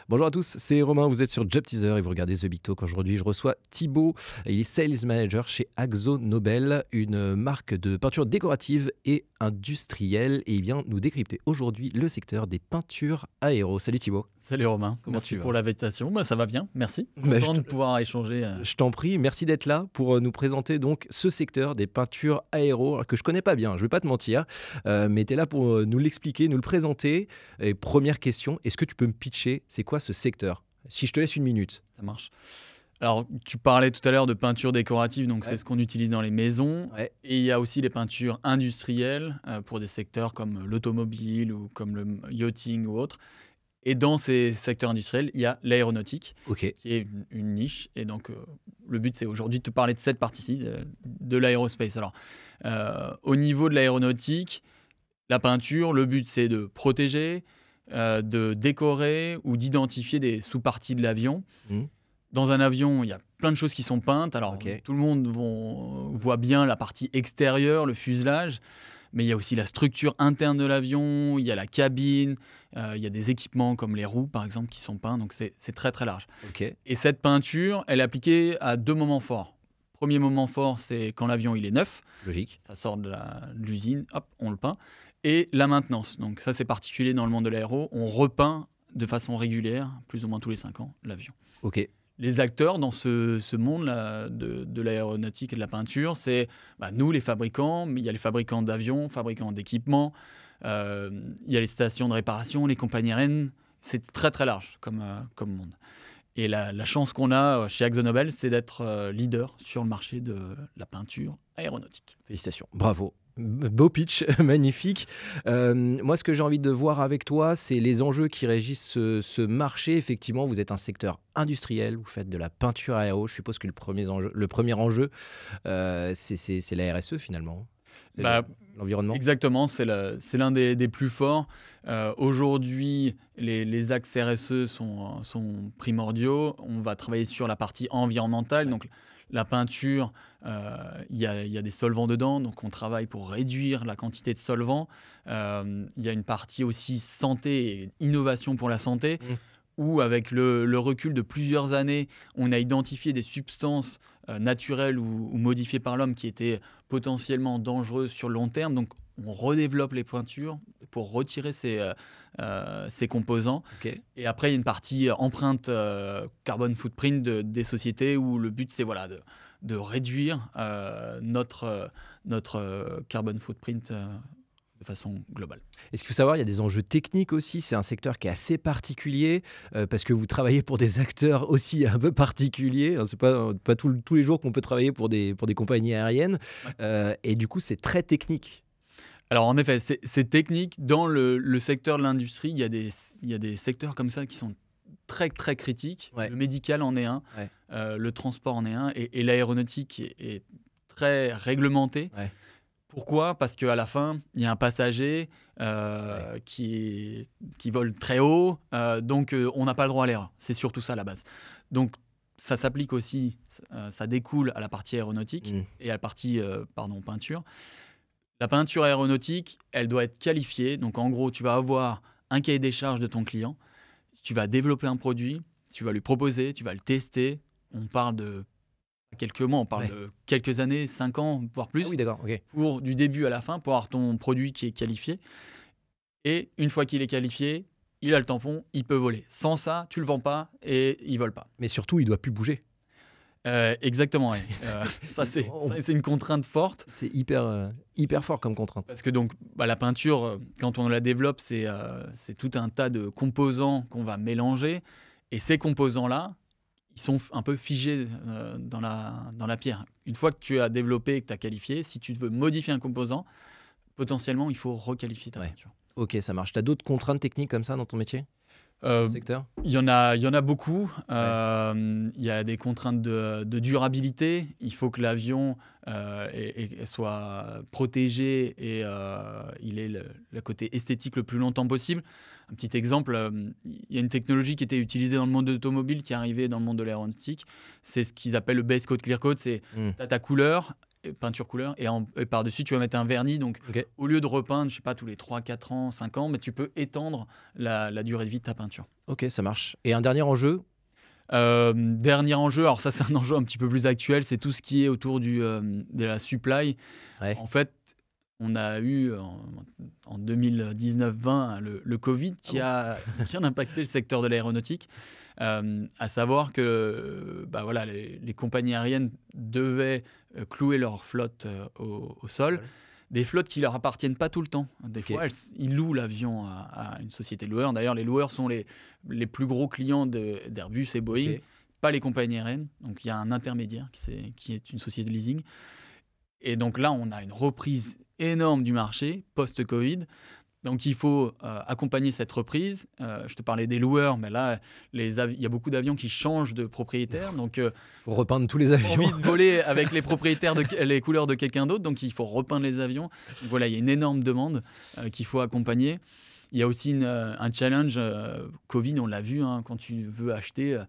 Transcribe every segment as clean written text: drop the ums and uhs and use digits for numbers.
Bonjour à tous, c'est Romain, vous êtes sur Job Teaser et vous regardez The Big Talk. Aujourd'hui, je reçois Thibaut, il est Sales Manager chez Akzo Nobel, une marque de peinture décorative et industrielle, et il vient nous décrypter aujourd'hui le secteur des peintures aéro. Salut Thibaut. Salut Romain, Comment merci tu vas? pour l'invitation. Ça va bien, merci. Bah, Content de pouvoir échanger. Je t'en prie, merci d'être là pour nous présenter donc ce secteur des peintures aéro alors que je connais pas bien, je vais pas te mentir, mais tu es là pour nous l'expliquer, nous le présenter. Et première question, est-ce que tu peux me pitcher, c'est quoi ce secteur? Si je te laisse une minute. Ça marche. Alors, tu parlais tout à l'heure de peinture décorative, donc Ouais. c'est ce qu'on utilise dans les maisons. Ouais. Et il y a aussi les peintures industrielles pour des secteurs comme l'automobile ou comme le yachting ou autre. Et dans ces secteurs industriels, il y a l'aéronautique, Ok. qui est une niche. Et donc, le but, c'est aujourd'hui de te parler de cette partie-ci, de l'aérospace. Alors, au niveau de l'aéronautique, la peinture, le but, c'est de protéger, de décorer ou d'identifier des sous-parties de l'avion. Mmh. Dans un avion, il y a plein de choses qui sont peintes. Alors, Ok. tout le monde voit bien la partie extérieure, le fuselage, mais il y a aussi la structure interne de l'avion, il y a la cabine, il y a des équipements comme les roues, par exemple, qui sont peints. Donc, c'est très, très large. Ok. Et cette peinture, elle est appliquée à deux moments forts. Premier moment fort, c'est quand l'avion il est neuf. Logique. Ça sort de l'usine, hop, on le peint. Et la maintenance. Donc, ça, c'est particulier dans le monde de l'aéro. On repeint de façon régulière, plus ou moins tous les 5 ans, l'avion. Ok. Les acteurs dans ce monde-là de l'aéronautique et de la peinture, c'est nous, les fabricants, mais il y a les fabricants d'avions, fabricants d'équipements, il y a les stations de réparation, les compagnies aériennes. C'est très, très large comme monde. Et la chance qu'on a chez Akzo Nobel, c'est d'être leader sur le marché de la peinture aéronautique. Félicitations, bravo. Beau pitch, magnifique. Moi, ce que j'ai envie de voir avec toi, c'est les enjeux qui régissent ce marché. Effectivement, vous êtes un secteur industriel, vous faites de la peinture aéro. Je suppose que le premier enjeu, c'est la RSE finalement. C'est l'environnement. Exactement, c'est l'un des plus forts. Aujourd'hui, les axes RSE sont primordiaux. On va travailler sur la partie environnementale. Donc, la peinture, il y a des solvants dedans, donc on travaille pour réduire la quantité de solvants. Il y a une partie aussi santé et innovation pour la santé, où avec le recul de plusieurs années, on a identifié des substances naturelles ou modifiées par l'homme qui étaient potentiellement dangereuses sur le long terme. Donc on redéveloppe les peintures pour retirer ces composants. Ok. Et après, il y a une partie empreinte carbone footprint des sociétés où le but, c'est de réduire notre carbone footprint de façon globale. Est-ce qu'il faut savoir, il y a des enjeux techniques aussi. C'est un secteur qui est assez particulier parce que vous travaillez pour des acteurs aussi un peu particuliers. C'est pas tous les jours qu'on peut travailler pour des compagnies aériennes. Et du coup, c'est très technique. Alors en effet, c'est technique. Dans le secteur de l'industrie, il y a des secteurs comme ça qui sont très très critiques. Ouais. Le médical en est un, Ouais. le transport en est un, et l'aéronautique est très réglementée. Ouais. Pourquoi ? Parce qu'à la fin, il y a un passager qui vole très haut, donc on n'a pas le droit à l'erreur. C'est surtout ça à la base. Donc ça s'applique aussi, ça découle à la partie aéronautique et à la partie peinture. La peinture aéronautique, elle doit être qualifiée. Donc, en gros, tu vas avoir un cahier des charges de ton client. Tu vas développer un produit. Tu vas lui proposer. Tu vas le tester. On parle de quelques mois. On parle de quelques années, 5 ans, voire plus. Ah oui, d'accord. Ok. Pour du début à la fin, pour avoir ton produit qui est qualifié. Et une fois qu'il est qualifié, il a le tampon, il peut voler. Sans ça, tu ne le vends pas et il ne vole pas. Mais surtout, il doit plus bouger. Exactement, ouais. Ça, c'est une contrainte forte. C'est hyper fort comme contrainte. Parce que donc, la peinture, quand on la développe, c'est tout un tas de composants qu'on va mélanger. Et ces composants-là, ils sont un peu figés dans la pierre. Une fois que tu as développé et que tu as qualifié, si tu veux modifier un composant, potentiellement, il faut requalifier ta peinture. Ok, ça marche. Tu as d'autres contraintes techniques comme ça dans ton métier ? Secteur ? Il y en a beaucoup. Il y a des contraintes de durabilité. Il faut que l'avion soit protégé et il ait le côté esthétique le plus longtemps possible. Un petit exemple, il y a une technologie qui était utilisée dans le monde de l'automobile qui est arrivée dans le monde de l'aéronautique. C'est ce qu'ils appellent le base coat clear coat. C'est t'as ta couleur peinture couleur, et par-dessus, tu vas mettre un vernis. Donc, Ok. au lieu de repeindre, je sais pas, tous les 3, 4 ans, 5 ans, mais tu peux étendre la durée de vie de ta peinture. Ok, ça marche. Et un dernier enjeu. Dernier enjeu, alors ça, c'est un enjeu un petit peu plus actuel, c'est tout ce qui est autour de la supply. Ouais. En fait, on a eu en 2019-20 le Covid qui a bien impacté le secteur de l'aéronautique, à savoir que voilà, les compagnies aériennes devaient clouer leur flotte au sol. Des flottes qui leur appartiennent pas tout le temps. Des Ok. fois, ils louent l'avion à une société de loueurs. D'ailleurs, les loueurs sont les plus gros clients d'Airbus et Boeing, Ok. pas les compagnies aériennes. Donc, il y a un intermédiaire qui est une société de leasing. Et donc là, on a une reprise énorme du marché post-Covid. Donc il faut accompagner cette reprise. Je te parlais des loueurs, mais là, il y a beaucoup d'avions qui changent de propriétaire. Donc Faut repeindre tous les avions. envie de voler avec les propriétaires, les couleurs de quelqu'un d'autre. Donc il faut repeindre les avions. Donc, voilà, il y a une énorme demande qu'il faut accompagner. Il y a aussi un challenge Covid, on l'a vu, hein, quand tu veux acheter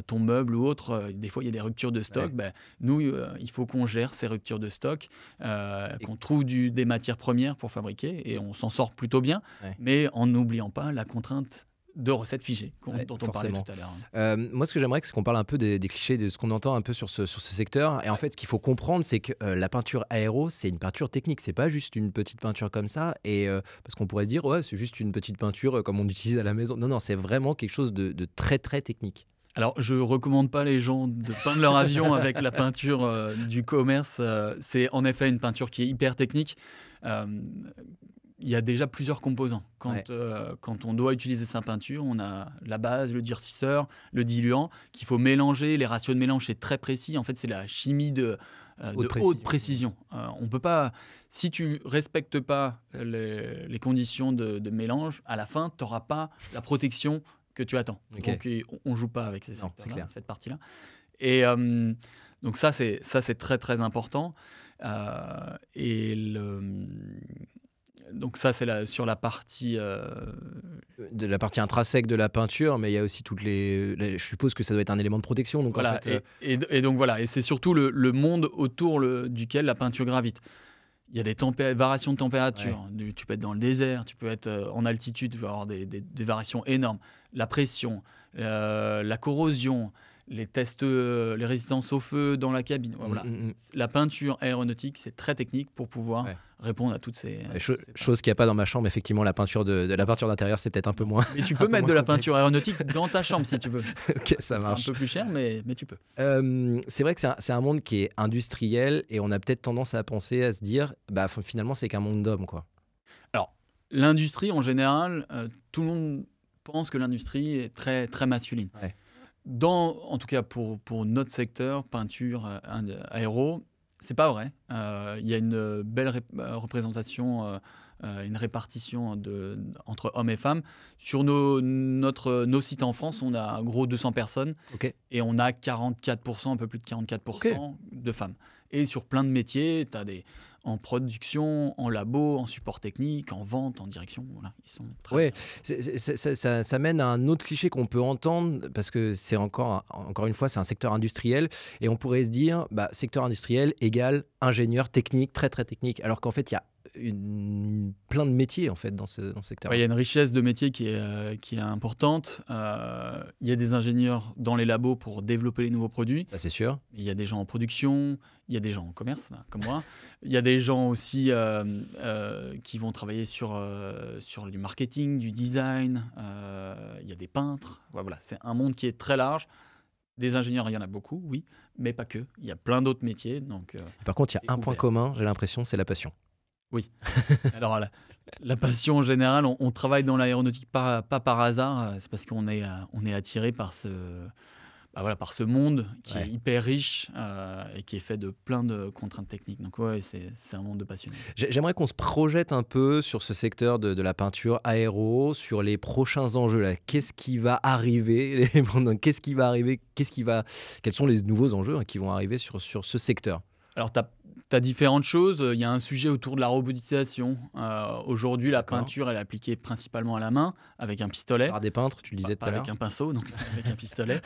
ton meuble ou autre, des fois il y a des ruptures de stock. Ouais. Nous, il faut qu'on gère ces ruptures de stock, qu'on trouve des matières premières pour fabriquer, et on s'en sort plutôt bien, Ouais. mais en n'oubliant pas la contrainte de recettes figées Ouais, dont on parlait forcément. tout à l'heure. Moi, ce que j'aimerais, c'est qu'on parle un peu des clichés, de ce qu'on entend un peu sur ce secteur. Et en fait, ce qu'il faut comprendre, c'est que la peinture aéro, c'est une peinture technique. C'est pas juste une petite peinture comme ça. Et parce qu'on pourrait se dire, ouais, c'est juste une petite peinture comme on utilise à la maison. Non, non, c'est vraiment quelque chose de très, très technique. Alors, je recommande pas les gens de peindre leur avion avec la peinture du commerce. C'est en effet une peinture qui est hyper technique. Euh, Il y a déjà plusieurs composants. Ouais. Quand on doit utiliser sa peinture, on a la base, le durcisseur, le diluant, qu'il faut mélanger. Les ratios de mélange, c'est très précis. En fait, c'est la chimie de haute précision. On peut pas, si tu respectes pas les conditions de mélange, à la fin, tu n'auras pas la protection que tu attends. Ok. Donc, on ne joue pas avec Non, c'est clair. cette partie-là. Et donc, ça, c'est très, très important. Donc ça, c'est sur la partie... De la partie intrinsèque de la peinture, mais il y a aussi je suppose que ça doit être un élément de protection. Donc voilà, en fait, et donc voilà, et c'est surtout le monde autour duquel la peinture gravite. Il y a des variations de température. Tu peux être dans le désert, tu peux être en altitude, tu vas avoir des variations énormes. La pression, la corrosion, les tests, les résistances au feu dans la cabine. Voilà. La peinture aéronautique, c'est très technique pour pouvoir répondre à toutes ces... chose qu'il n'y a pas dans ma chambre, effectivement, la peinture la peinture d'intérieur, c'est peut-être un peu moins. Mais tu peux mettre de la peinture aéronautique dans ta chambre si tu veux. Ok, ça marche. C'est un peu plus cher, mais tu peux. C'est vrai que c'est un monde qui est industriel et on a peut-être tendance à penser, à se dire, bah, finalement, c'est qu'un monde d'hommes, quoi. Alors, l'industrie, en général, tout le monde pense que l'industrie est très, très masculine. Ouais. En tout cas, pour notre secteur, peinture, aéro, c'est pas vrai. Il y a une belle représentation, une répartition entre hommes et femmes. Sur nos sites en France, on a en gros 200 personnes et on a 44%, un peu plus de 44% de femmes. Et sur plein de métiers, tu as en production, en labo, en support technique, en vente, en direction. Voilà, ils sont très... Ça mène à un autre cliché qu'on peut entendre, parce que c'est encore une fois, c'est un secteur industriel, et on pourrait se dire, secteur industriel égale ingénieur technique, très très technique, alors qu'en fait, il y a plein de métiers en fait dans ce secteur. Il y a une richesse de métiers qui est importante. Il y a des ingénieurs dans les labos pour développer les nouveaux produits. Ça, c'est sûr. Il y a des gens en production, il y a des gens en commerce, comme moi. Il y a des gens aussi qui vont travailler sur du marketing, du design. Il y a des peintres. Voilà, c'est un monde qui est très large. Des ingénieurs, il y en a beaucoup, oui, mais pas que. Il y a plein d'autres métiers. Donc, par contre, il y a un point commun, j'ai l'impression, c'est la passion. Oui. Alors, la passion en général, on travaille dans l'aéronautique pas par hasard. C'est parce qu'on est attiré par ce monde qui est hyper riche et qui est fait de plein de contraintes techniques. Donc, c'est un monde de passionnés. J'aimerais qu'on se projette un peu sur ce secteur de la peinture aéro, sur les prochains enjeux. Là. Qu'est-ce qui va arriver Qu'est-ce qui va arriver Quels sont les nouveaux enjeux qui vont arriver sur ce secteur? Alors, tu Tu as différentes choses. Il y a un sujet autour de la robotisation. Aujourd'hui, la D'accord. peinture, elle est appliquée principalement à la main, avec un pistolet, Par des peintres, tu le disais tout pas à avec l'heure. un pinceau, donc avec un pistolet.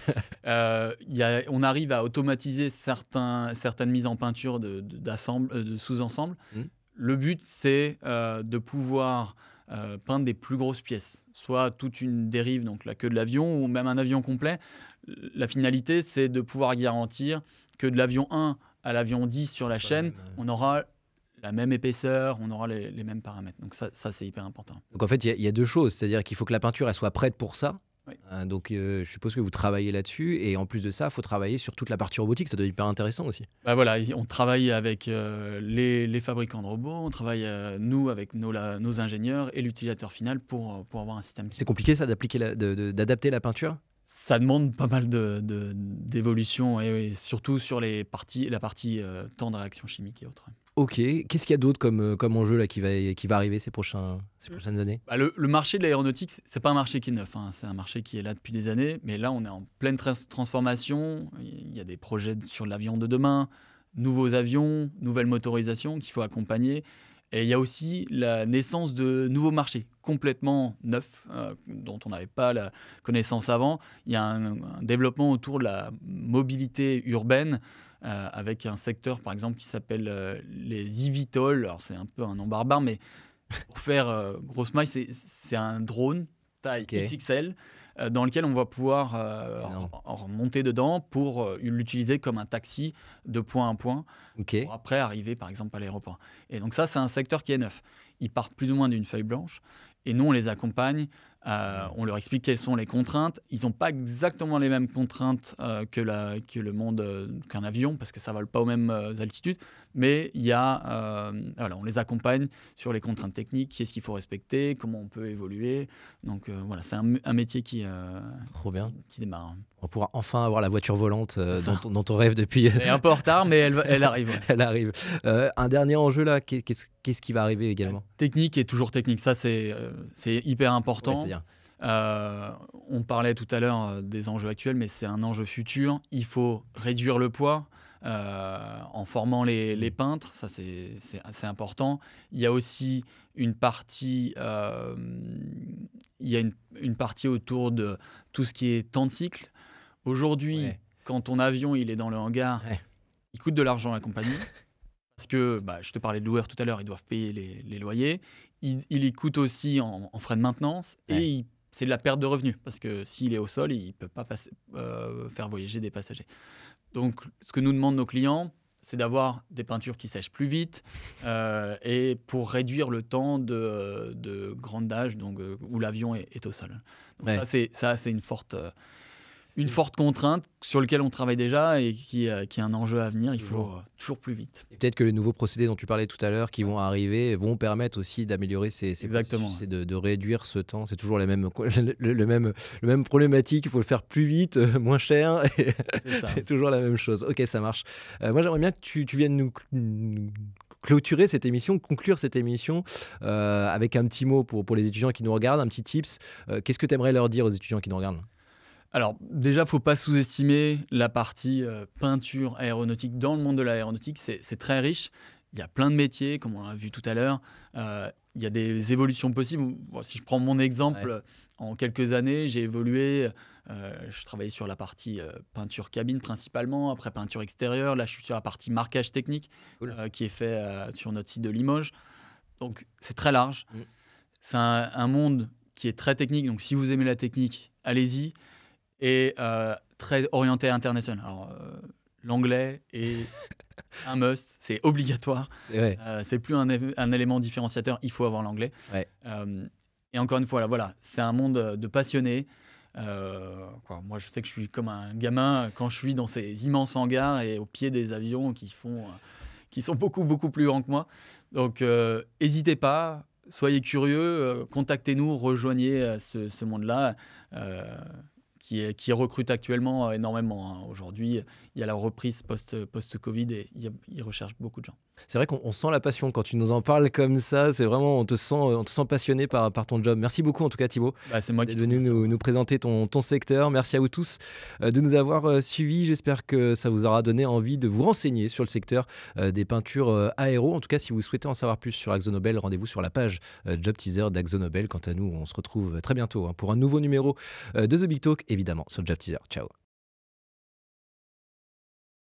On arrive à automatiser certaines mises en peinture de sous-ensembles. Hmm. Le but, c'est de pouvoir peindre des plus grosses pièces, soit toute une dérive, donc la queue de l'avion, ou même un avion complet. La finalité, c'est de pouvoir garantir que de l'avion 1 à l'avion 10 sur la Sur la chaîne, même, on aura la même épaisseur, on aura les mêmes paramètres. Donc ça c'est hyper important. Donc en fait, il y a deux choses, c'est-à-dire qu'il faut que la peinture elle soit prête pour ça. Oui. Donc je suppose que vous travaillez là-dessus et en plus de ça, il faut travailler sur toute la partie robotique, ça doit être hyper intéressant aussi. Bah voilà, on travaille avec les fabricants de robots, on travaille nous avec nos ingénieurs et l'utilisateur final pour avoir un système C'est compliqué ça d'appliquer d'adapter la peinture? Ça demande pas mal d'évolution, et surtout sur la partie temps de réaction chimique et autres. Ok, qu'est-ce qu'il y a d'autre comme enjeu là qui va arriver ces prochaines années? Bah, le marché de l'aéronautique, c'est pas un marché qui est neuf, hein. C'est un marché qui est là depuis des années, mais là on est en pleine transformation. Il y a des projets sur l'avion de demain, nouveaux avions, nouvelles motorisations qu'il faut accompagner. Et il y a aussi la naissance de nouveaux marchés complètement neufs, dont on n'avait pas la connaissance avant. Il y a un développement autour de la mobilité urbaine, avec un secteur par exemple qui s'appelle les eVTOL. Alors c'est un peu un nom barbare, mais pour faire grosse maille, c'est un drone taille Ok. XXL, dans lequel on va pouvoir Énorme. remonter dedans pour l'utiliser comme un taxi de point à point, Ok. pour après arriver par exemple à l'aéroport. Et donc ça, c'est un secteur qui est neuf. Ils partent plus ou moins d'une feuille blanche et nous, on les accompagne, on leur explique quelles sont les contraintes. Ils n'ont pas exactement les mêmes contraintes que le monde, qu'un avion, parce que ça ne vole pas aux mêmes altitudes, mais voilà, on les accompagne sur les contraintes techniques, qu'est-ce qu'il faut respecter, comment on peut évoluer. Donc voilà, c'est un métier Trop bien. qui démarre. On va pouvoir enfin avoir la voiture volante C'est ça. dont on rêve depuis. Elle est un peu en retard, mais elle arrive. Ouais. Elle arrive. Un dernier enjeu là, qu'est-ce qui va arriver également? Technique est toujours technique, ça c'est hyper Ouais, important. c'est-à-dire. On parlait tout à l'heure des enjeux actuels, mais c'est un enjeu futur. Il faut réduire le poids en formant les peintres, ça c'est important. Il y a aussi une partie, une partie autour de tout ce qui est temps de cycle. Aujourd'hui, Ouais. quand ton avion il est dans le hangar, Ouais. il coûte de l'argent à la compagnie. Parce que je te parlais de loueurs tout à l'heure, ils doivent payer les loyers. Il y coûte aussi en frais de maintenance. Ouais. Et c'est de la perte de revenus. Parce que s'il est au sol, il ne peut pas faire voyager des passagers. Donc, ce que nous demandent nos clients, c'est d'avoir des peintures qui sèchent plus vite et pour réduire le temps de grande âge, donc, où l'avion est au sol. Donc Ouais. ça, c'est une forte contrainte sur laquelle on travaille déjà et qui est un enjeu à venir. Il faut toujours plus vite. Et peut-être que les nouveaux procédés dont tu parlais tout à l'heure qui vont arriver vont permettre aussi d'améliorer ces Exactement. processus et de réduire ce temps. C'est toujours le même problématique. Il faut le faire plus vite, moins cher. Et C'est ça. c'est toujours la même chose. Ok, ça marche. Moi, j'aimerais bien que tu viennes nous clôturer cette émission, conclure cette émission avec un petit mot pour les étudiants qui nous regardent, un petit tips. Qu'est-ce que tu aimerais leur dire aux étudiants qui nous regardent? Alors déjà, il ne faut pas sous-estimer la partie peinture aéronautique. Dans le monde de l'aéronautique, c'est très riche. Il y a plein de métiers, comme on l'a vu tout à l'heure. Il y a des évolutions possibles. Bon, si je prends mon exemple, en quelques années, j'ai évolué. Je travaillais sur la partie peinture cabine principalement, après peinture extérieure. Là, je suis sur la partie marquage technique, Cool. qui est fait sur notre site de Limoges. Donc, c'est très large. Mm. C'est un monde qui est très technique. Donc, si vous aimez la technique, allez-y. Et très orienté international. Alors, l'anglais est un must, c'est obligatoire. C'est plus un élément différenciateur, il faut avoir l'anglais. Ouais. Et encore une fois, voilà, c'est un monde de passionnés. Moi, je sais que je suis comme un gamin quand je suis dans ces immenses hangars et au pied des avions qui sont beaucoup, beaucoup plus grands que moi. Donc, n'hésitez pas, soyez curieux, contactez-nous, rejoignez ce monde-là. Qui recrute actuellement énormément. Aujourd'hui, il y a la reprise post-Covid et ils recherchent beaucoup de gens. C'est vrai qu'on sent la passion quand tu nous en parles comme ça. C'est vraiment, on te sent passionné par ton job. Merci beaucoup en tout cas, Thibaut, Bah, c'est moi qui d'être te venu remercie. nous présenter ton secteur. Merci à vous tous de nous avoir suivis. J'espère que ça vous aura donné envie de vous renseigner sur le secteur des peintures aéro. En tout cas, si vous souhaitez en savoir plus sur AkzoNobel, rendez-vous sur la page Job Teaser d'AkzoNobel. Quant à nous, on se retrouve très bientôt, hein, pour un nouveau numéro de The Big Talk, évidemment sur Job Teaser. Ciao.